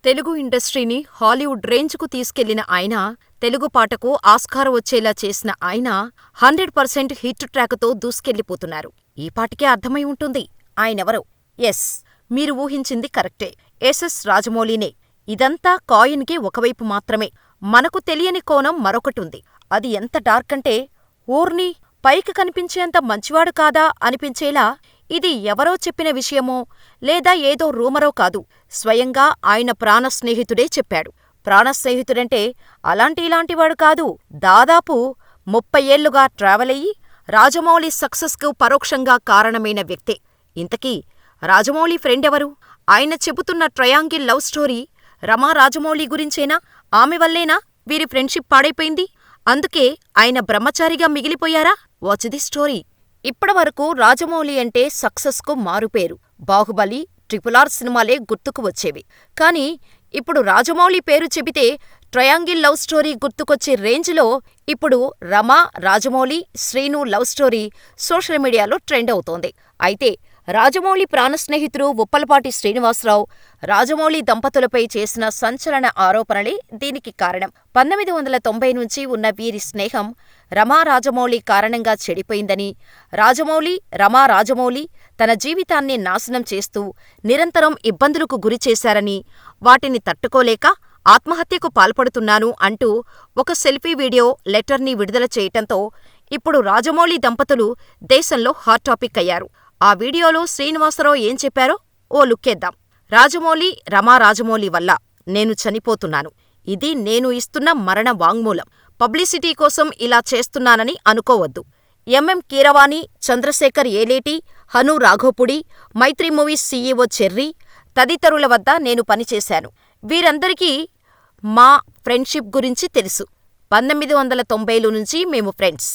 తెలుగు ఇండస్ట్రీని హాలీవుడ్ రేంజ్కు తీసుకెళ్లిన ఆయన, తెలుగు పాటకు ఆస్కార్ వచ్చేలా చేసిన ఆయన 100% హిట్ ట్రాకుతో దూసుకెళ్లిపోతున్నారు. ఈ పాటికే అర్థమై ఉంటుంది ఆయనెవరో. ఎస్, మీరు ఊహించింది కరెక్టే. ఎస్ఎస్ రాజమౌళినే. ఇదంతా కాయిన్కి ఒకవైపు మాత్రమే. మనకు తెలియని కోణం మరొకటుంది. అది ఎంత డార్కంటే, ఓర్నీ, పైకి కనిపించేంత మంచివాడు కాదా అనిపించేలా ఇది ఎవరో చెప్పిన విషయమో లేదా ఏదో రూమరో కాదు, స్వయంగా ఆయన ప్రాణస్నేహితుడే చెప్పాడు. ప్రాణస్నేహితుడంటే అలాంటి ఇలాంటివాడు కాదు, దాదాపు 30 ఏళ్లుగా ట్రావెలయ్యి రాజమౌళి సక్సెస్కు పరోక్షంగా కారణమైన వ్యక్తే. ఇంతకీ రాజమౌళి ఫ్రెండెవరు? ఆయన చెబుతున్న ట్రయాంగిల్ లవ్ స్టోరీ రమా రాజమౌళి గురించేనా? ఆమె వల్లేనా వీరి ఫ్రెండ్షిప్ పాడైపోయింది? అందుకే ఆయన బ్రహ్మచారిగా మిగిలిపోయారా? Watch the story. ఇప్పటివరకు రాజమౌళి అంటే సక్సెస్కు మారుపేరు. బాహుబలి, RRR సినిమాలే గుర్తుకు వచ్చేవి. కానీ ఇప్పుడు రాజమౌళి పేరు చెబితే ట్రయాంగిల్ లవ్ స్టోరీ గుర్తుకొచ్చే రేంజ్లో ఇప్పుడు Rama, Rajamouli, Srinu love story social మీడియాలో ట్రెండ్ అవుతోంది. అయితే రాజమౌళి ప్రాణస్నేహితుడు ఉప్పలపాటి శ్రీనివాసరావు, రాజమౌళి దంపతులపై చేసిన సంచలన ఆరోపణలే దీనికి కారణం. 1990 నుంచి ఉన్న వీరి స్నేహం రమా రాజమౌళి కారణంగా చెడిపోయిందని, రమా రాజమౌళి తన జీవితాన్ని నాశనం చేస్తూ నిరంతరం ఇబ్బందులకు గురిచేశారని, వాటిని తట్టుకోలేక ఆత్మహత్యకు పాల్పడుతున్నాను అంటూ ఒక సెల్ఫీ వీడియో, లెటర్ని విడుదల చేయటంతో ఇప్పుడు రాజమౌళి దంపతులు దేశంలో హాట్ టాపిక్ అయ్యారు. ఆ వీడియోలో శ్రీనివాసరావు ఏం చెప్పారో ఓ లుక్కేద్దాం. రాజమౌళి, రమా రాజమౌళి వల్ల నేను చనిపోతున్నాను. ఇది నేను ఇస్తున్న మరణ వాంగ్మూలం. పబ్లిసిటీ కోసం ఇలా చేస్తున్నానని అనుకోవద్దు. ఎంఎం కీరవాణి, చంద్రశేఖర్ ఏలేటి, హను రాఘోపుడి, మైత్రి మూవీస్ సీఈఓ చెర్రీ తదితరుల వద్ద నేను పనిచేశాను. వీరందరికీ మా ఫ్రెండ్షిప్ గురించి తెలుసు. 1990ల నుంచి మేము ఫ్రెండ్స్.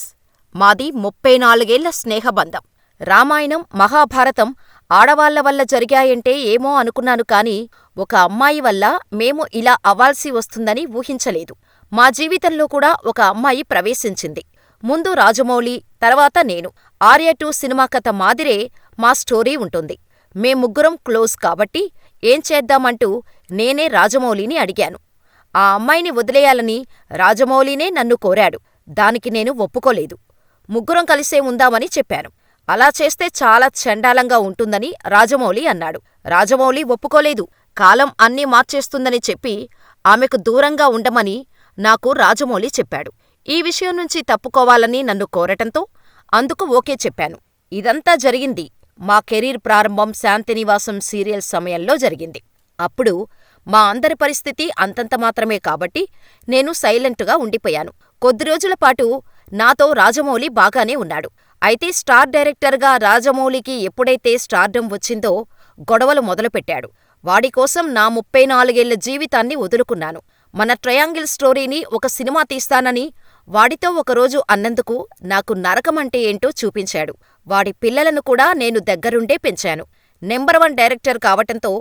మాది 34 ఏళ్ల స్నేహబంధం. రామాయణం, మహాభారతం ఆడవాళ్ల వల్ల జరిగాయంటే ఏమో అనుకున్నాను కానీ, ఒక అమ్మాయి వల్ల మేము ఇలా అవ్వాల్సి వస్తుందని ఊహించలేదు. మా జీవితంలో కూడా ఒక అమ్మాయి ప్రవేశించింది. ముందు రాజమౌళి, తర్వాత నేను. ఆర్య 2 సినిమా కథ మాదిరే మా స్టోరీ ఉంటుంది. మేముగ్గురం క్లోజ్ కాబట్టి ఏం చేద్దామంటూ నేనే రాజమౌళిని అడిగాను. ఆ అమ్మాయిని వదిలేయాలని రాజమౌళినే నన్ను కోరాడు. దానికి నేను ఒప్పుకోలేదు. ముగ్గురం కలిసే ఉందామని చెప్పాను. అలా చేస్తే చాలా చండాలంగా ఉంటుందని రాజమౌళి అన్నాడు. రాజమౌళి ఒప్పుకోలేదు. కాలం అన్నీ మార్చేస్తుందని చెప్పి ఆమెకు దూరంగా ఉండమని నాకు రాజమౌళి చెప్పాడు. ఈ విషయం నుంచి తప్పుకోవాలని నన్ను కోరటంతో అందుకు ఓకే చెప్పాను. ఇదంతా జరిగింది మా కెరీర్ ప్రారంభం శాంతినివాసం సీరియల్ సమయంలో జరిగింది. అప్పుడు మా అందరి పరిస్థితి అంతంత మాత్రమే కాబట్టి నేను సైలెంటుగా ఉండిపోయాను. కొద్ది రోజులపాటు నాతో రాజమౌళి బాగానే ఉన్నాడు. అయితే స్టార్ డైరెక్టర్గా రాజమౌళికి ఎప్పుడైతే స్టార్డమ్ వచ్చిందో గొడవలు మొదలుపెట్టాడు. వాడికోసం నా 34 ఏళ్ల జీవితాన్ని వదులుకున్నాను. మన ట్రయాంగిల్ స్టోరీని ఒక సినిమా తీస్తానని వాడితో ఒకరోజు అన్నందుకు నాకు నరకమంటే ఏంటో చూపించాడు. వాడి పిల్లలను కూడా నేను దగ్గరుండే పెంచాను. నెంబర్ 1 డైరెక్టర్ కావటంతో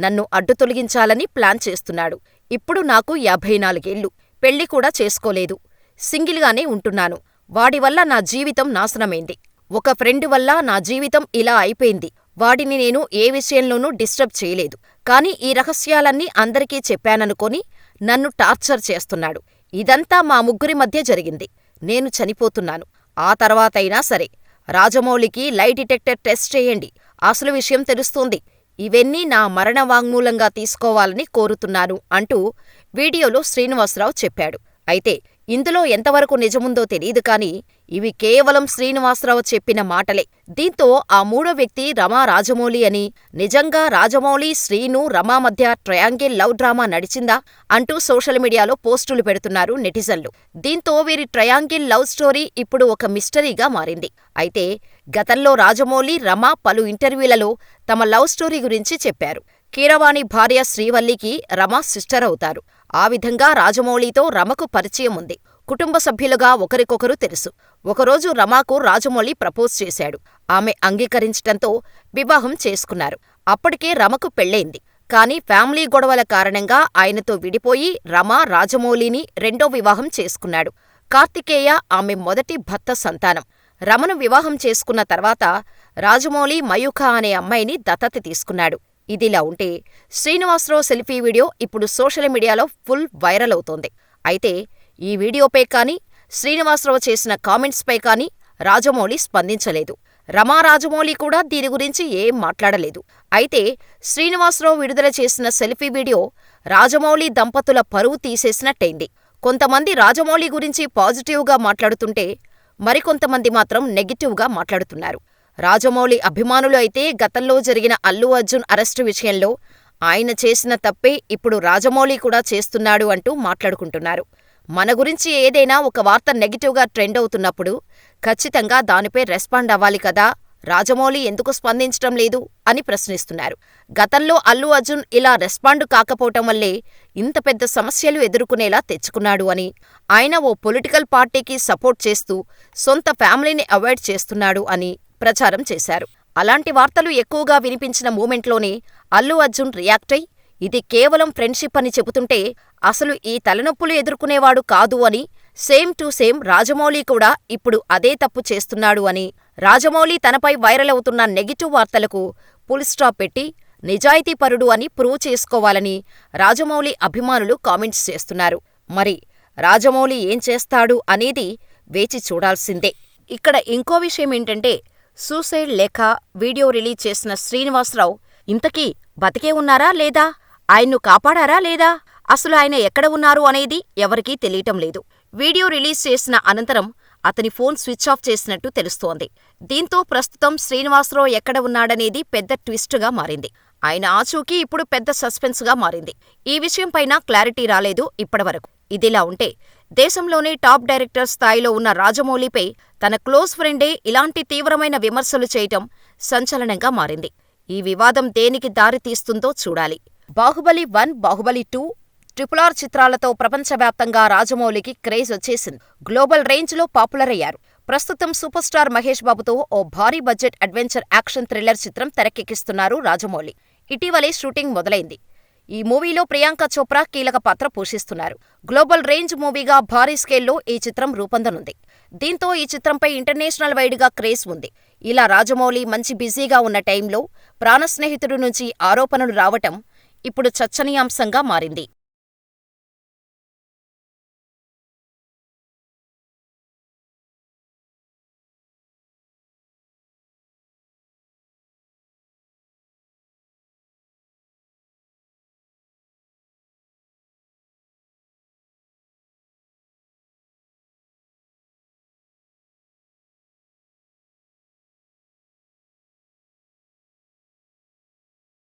నన్ను అడ్డు తొలగించాలని ప్లాన్ చేస్తున్నాడు. ఇప్పుడు నాకు 54 ఏళ్లు. పెళ్లి కూడా చేసుకోలేదు. సింగిల్గానే ఉంటున్నాను. వాడివల్ల నా జీవితం నాశనమైంది. ఒక ఫ్రెండ్ వల్ల నా జీవితం ఇలా అయిపోయింది. వాడిని నేను ఏ విషయంలోనూ డిస్టర్బ్ చేయలేదు. కానీ ఈ రహస్యాలన్నీ అందరికీ చెప్పాననుకొని నన్ను టార్చర్ చేస్తున్నాడు. ఇదంతా మా ముగ్గురి మధ్య జరిగింది. నేను చనిపోతున్నాను. ఆ తర్వాతైనా సరే రాజమౌళికి లై డిటెక్టర్ టెస్ట్ చేయండి. అసలు విషయం తెలుస్తోంది. ఇవన్నీ నా మరణ వాంగ్మూలంగా తీసుకోవాలని కోరుతున్నాను అంటూ వీడియోలో శ్రీనివాసరావు చెప్పాడు. అయితే ఇందులో ఎంతవరకు నిజముందో తెలీదు కానీ ఇవి కేవలం శ్రీనివాసరావు చెప్పిన మాటలే. దీంతో ఆ మూడో వ్యక్తి రమా రాజమౌళి అని, నిజంగా రాజమౌళి, శ్రీను, రమా మధ్య ట్రయాంగిల్ లవ్ డ్రామా నడిచిందా అంటూ సోషల్ మీడియాలో పోస్టులు పెడుతున్నారు నెటిజన్లు. దీంతో వీరి ట్రయాంగిల్ లవ్ స్టోరీ ఇప్పుడు ఒక మిస్టరీగా మారింది. అయితే గతంలో రాజమౌళి, రమా పలు ఇంటర్వ్యూలలో తమ లవ్ స్టోరీ గురించి చెప్పారు. కీరవాణి భార్య శ్రీవల్లికి రమ సిస్టర్ అవుతారు. ఆ విధంగా రాజమౌళితో రమకు పరిచయం ఉంది. కుటుంబ సభ్యులుగా ఒకరికొకరు తెలుసు. ఒకరోజు రమాకు రాజమౌళి ప్రపోజ్ చేశాడు. ఆమె అంగీకరించటంతో వివాహం చేసుకున్నారు. అప్పటికే రమకు పెళ్ళైంది. కానీ ఫ్యామిలీ గొడవల కారణంగా ఆయనతో విడిపోయి రమ రాజమౌళిని రెండో వివాహం చేసుకున్నాడు. కార్తికేయ ఆమె మొదటి భర్త సంతానం. రమను వివాహం చేసుకున్న తర్వాత రాజమౌళి మయూఖ అనే అమ్మాయిని దత్తత తీసుకున్నాడు. ఇదిలా ఉంటే శ్రీనివాసరావు సెల్ఫీ వీడియో ఇప్పుడు సోషల్ మీడియాలో ఫుల్ వైరల్ అవుతోంది. అయితే ఈ వీడియోపై కానీ, శ్రీనివాసరావు చేసిన కామెంట్స్పై కానీ రాజమౌళి స్పందించలేదు. రమా రాజమౌళి కూడా దీని గురించి ఏం మాట్లాడలేదు. అయితే శ్రీనివాసరావు విడుదల చేసిన సెల్ఫీ వీడియో రాజమౌళి దంపతుల పరువు తీసేసినట్టయింది. కొంతమంది రాజమౌళి గురించి పాజిటివ్గా మాట్లాడుతుంటే మరికొంతమంది మాత్రం నెగిటివ్గా మాట్లాడుతున్నారు. రాజమౌళి అభిమానులు అయితే గతంలో జరిగిన అల్లు అర్జున్ అరెస్టు విషయంలో ఆయన చేసిన తప్పే ఇప్పుడు రాజమౌళి కూడా చేస్తున్నాడు అంటూ మాట్లాడుకుంటున్నారు. మన గురించి ఏదైనా ఒక వార్త నెగిటివ్గా ట్రెండ్ అవుతున్నప్పుడు ఖచ్చితంగా దానిపై రెస్పాండ్ అవ్వాలి కదా, రాజమౌళి ఎందుకు స్పందించటం లేదు అని ప్రశ్నిస్తున్నారు. గతంలో అల్లు అర్జున్ ఇలా రెస్పాండ్ కాకపోవటం వల్లే ఇంత పెద్ద సమస్యలు ఎదుర్కొనేలా తెచ్చుకున్నాడు అని, ఆయన ఓ పొలిటికల్ పార్టీకి సపోర్ట్ చేస్తూ సొంత ఫ్యామిలీని అవాయిడ్ చేస్తున్నాడు అని ప్రచారం చేశారు. అలాంటి వార్తలు ఎక్కువగా వినిపించిన మూమెంట్లోనే అల్లు అర్జున్ రియాక్ట్ అయి ఇది కేవలం ఫ్రెండ్షిప్ అని చెబుతుంటే అసలు ఈ తలనొప్పులు ఎదుర్కొనేవాడు కాదు అని, సేమ్ టు సేమ్ రాజమౌళి కూడా ఇప్పుడు అదే తప్పు చేస్తున్నాడు అని, రాజమౌళి తనపై వైరల్ అవుతున్న నెగిటివ్ వార్తలకు ఫుల్ స్టాప్ పెట్టి నిజాయితీపరుడు అని ప్రూవ్ చేసుకోవాలని రాజమౌళి అభిమానులు కామెంట్స్ చేస్తున్నారు. మరి రాజమౌళి ఏం చేస్తాడు అనేది వేచి చూడాల్సిందే. ఇక్కడ ఇంకో విషయమేంటంటే సూసైడ్ లేఖ వీడియో రిలీజ్ చేసిన శ్రీనివాసరావు ఇంతకీ బతికే ఉన్నారా లేదా, ఆయన్ను కాపాడారా లేదా, అసలు ఆయన ఎక్కడ ఉన్నారు అనేది ఎవరికీ తెలియటం లేదు. వీడియో రిలీజ్ చేసిన అనంతరం అతని ఫోన్ స్విచ్ ఆఫ్ చేసినట్టు తెలుస్తోంది. దీంతో ప్రస్తుతం శ్రీనివాసరావు ఎక్కడ ఉన్నాడనేది పెద్ద ట్విస్టుగా మారింది. ఆయన ఆచూకీ ఇప్పుడు పెద్ద సస్పెన్స్గా మారింది. ఈ విషయంపైన క్లారిటీ రాలేదు ఇప్పటివరకు. ఇదిలా ఉంటే దేశంలోనే టాప్ డైరెక్టర్ స్థాయిలో ఉన్న రాజమౌళిపై తన క్లోజ్ ఫ్రెండే ఇలాంటి తీవ్రమైన విమర్శలు చేయటం సంచలనంగా మారింది. ఈ వివాదం దేనికి దారితీస్తుందో చూడాలి. బాహుబలి 1, బాహుబలి 2, RRR చిత్రాలతో ప్రపంచవ్యాప్తంగా రాజమౌళికి క్రేజ్ వచ్చేసింది. గ్లోబల్ రేంజ్లో పాపులర్ అయ్యారు. ప్రస్తుతం సూపర్ స్టార్ మహేష్ బాబుతో ఓ భారీ బడ్జెట్ అడ్వెంచర్ యాక్షన్ థ్రిల్లర్ చిత్రం తెరకెక్కిస్తున్నారు రాజమౌళి. ఇటీవలే షూటింగ్ మొదలైంది. ఈ మూవీలో ప్రియాంక చోప్రా కీలక పాత్ర పోషిస్తున్నారు. గ్లోబల్ రేంజ్ మూవీగా భారీ స్కేల్లో ఈ చిత్రం రూపొందనుంది. దీంతో ఈ చిత్రంపై ఇంటర్నేషనల్ వైడ్గా క్రేజ్ ఉంది. ఇలా రాజమౌళి మంచి బిజీగా ఉన్న టైంలో ప్రాణస్నేహితుడి నుంచి ఆరోపణలు రావటం ఇప్పుడు చర్చనీయాంశంగా మారింది.